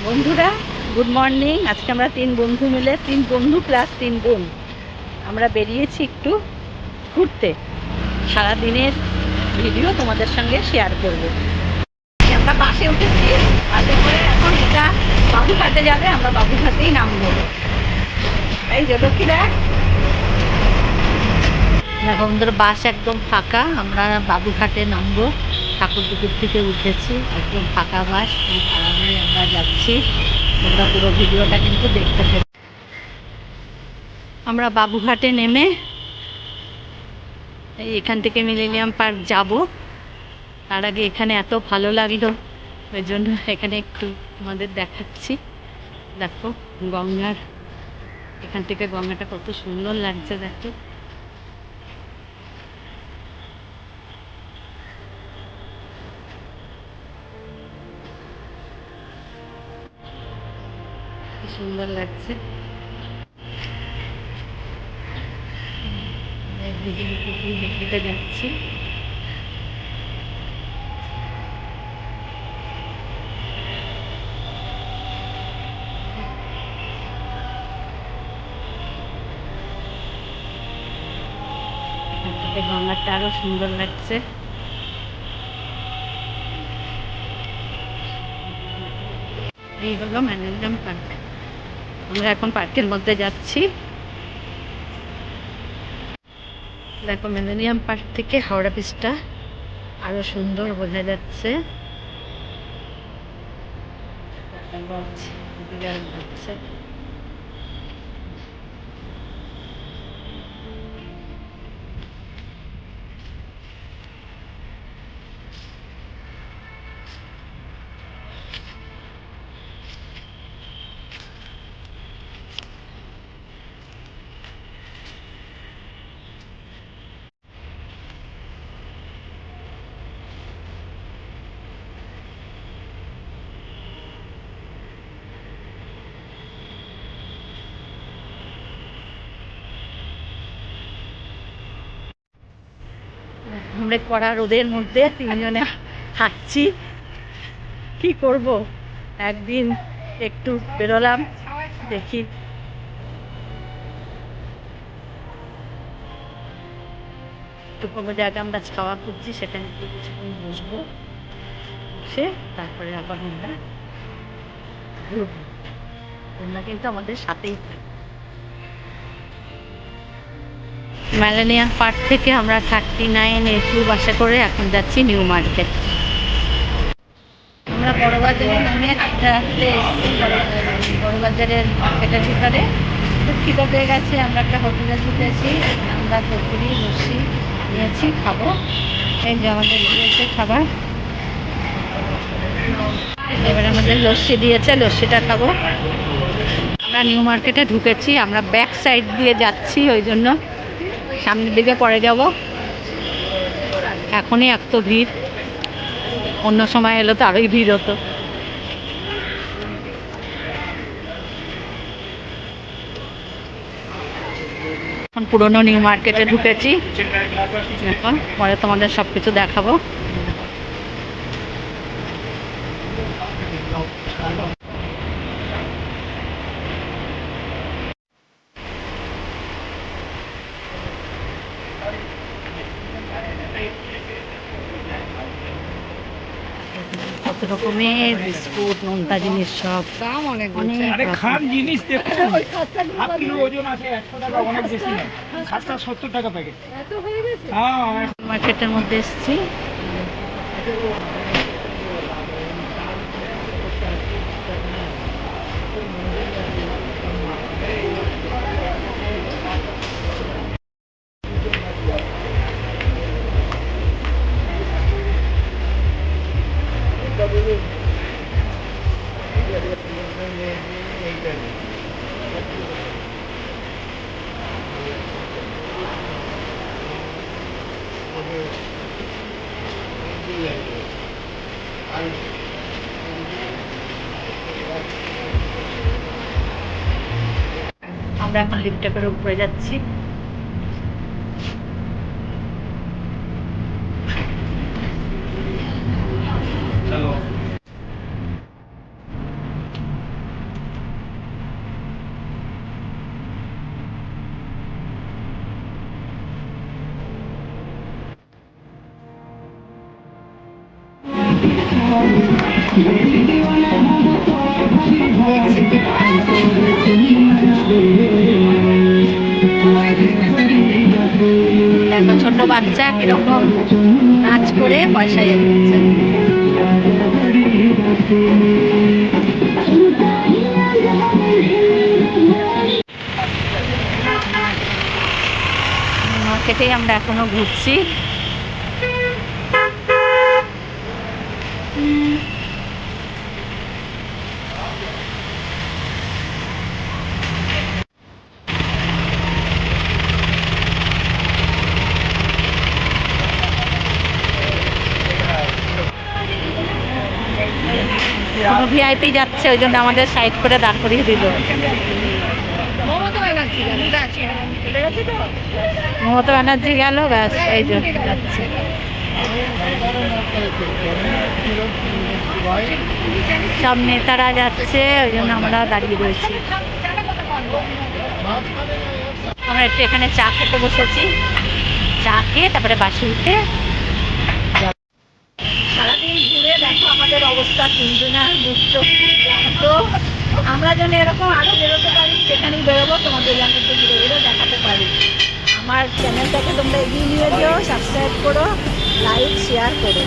বন্ধুরা, good morning. আজকে আমরা 3 বন্ধু মিলে, 3 বন্ধু প্লাস 3 বোন, আমরা বেরিয়েছি একটু ঘুরতে। সারাদিনের ভিডিও তোমাদের সঙ্গে শেয়ার করব। আমরা বাসে উঠেছি, বাসে করে এখন এটা বাবুঘাটে যাবে, আমরা বাবুঘাটেই নামবো। এই যে লক্ষ্মীরা, দেখো আমাদের বাস একদম ফাঁকা, আমরা বাবুঘাটে নামবো। ঠাকুরপুকুর থেকে উঠেছি, একদম ফাঁকা বাস, খুব আরামে আমরা যাচ্ছি। তোমরা পুরো ভিডিওটা কিন্তু দেখতে থাকো। আমরা বাবুঘাটে নেমে এখান থেকে মিলেনিয়াম পার্ক যাব। তার আগে এখানে এত ভালো লাগলো, ওই জন্য এখানে একটু তোমাদের দেখাচ্ছি। দেখো গঙ্গার, এখান থেকে গঙ্গাটা কত সুন্দর লাগছে, দেখো। সুন্দর লাগছে। হেঁটে যাচ্ছি। এখান থেকে গঙ্গাটা আরো সুন্দর লাগছে। এই হলো মিলেনিয়াম পার্ক। আমরা এখন পার্কের মধ্যে যাচ্ছি। দেখো মিলেনিয়াম পার্ক থেকে হাওড়া ব্রিজটা আরো সুন্দর বোঝা যাচ্ছে। আমরা কড়া রোদের মধ্যে 3 জনে হাঁটছি। কি করব, একদিন একটু বেরোলাম, দেখি একটু কোনো জায়গা আমরা খাওয়া খুঁজছি, সেখানে একটু কিছুক্ষণ বসবো, বসে তারপরে আবার আমরা ঘুরবো। তোমরা কিন্তু আমাদের সাথেই থাকো। মিলেনিয়াম পার্ক থেকে আমরা 39A2 বাসে করে এখন যাচ্ছি নিউ মার্কেট। আমরা বড়বাজারে নেমে হাঁটতে হাঁটতে এসেছি বড়বাজারের মার্কেটের ভিতরে। খুব খিদে পেয়ে গেছে, আমরা একটা হোটেলে ঢুকেছি। আমরা কচুরি লস্যি নিয়েছি, খাবো। এই যে আমাদের দিয়েছে খাবার, এবার আমাদের লস্যি দিয়েছে, লস্যিটা খাবো। আমরা নিউ মার্কেটে ঢুকেছি, আমরা ব্যাক সাইড দিয়ে যাচ্ছি, ওই জন্য সামনের দিকে পরে যাব। এখনই এত ভিড়, অন্য সময় এলো তো আরোই ভিড় হতো। এখন পুরোনো নিউ মার্কেটে ঢুকেছি, এখন পরে তোমাদের সব কিছু দেখাবো। কত রকমের বিস্কুট, নোনতা জিনিস, সব দাম অনেক খাম জিনিস দেখুন, হাফ কিলো ওজন আছে 100 টাকা, অনেক বেশি না। খাস্তা 70 টাকা প্যাকেট। হ্যাঁ, মার্কেটের মধ্যে এসেছি। আমরা এখন লিফটে করে উপরে যাচ্ছি। দেখো ছোট বাচ্চা কিরকম নাচ করে পয়সা ইয়ে করছে। মার্কেটেই আমরা এখনো ঘুরছি। কোনো ভিআইপি যাচ্ছে, ওই জন্য আমাদের সাইড করে দাঁড় করিয়ে দিল। মমতা ব্যানার্জি গেল, ব্যাস এই যে যাচ্ছে। সব নেতারা যাচ্ছে, ওই জন্য আমরা দাঁড়িয়ে রয়েছি। আমরা একটু এখানে চা খেতে বসেছি, চা খেয়ে তারপরে বাসে উঠে সারাদিন ঘুরে দেখো আমাদের অবস্থা তিনজনের দুষ্ট। তো আমরা যেন এরকম আরো বেরোতে পারি, যেখানেই বেরোবো তোমাদের যেন একটু ঘুরে ঘুরে দেখাতে পারি। আমার চ্যানেলটাকে তোমরা এগিয়ে নিয়ে যেও, সাবস্ক্রাইব করো, লাইক শেয়ার করো।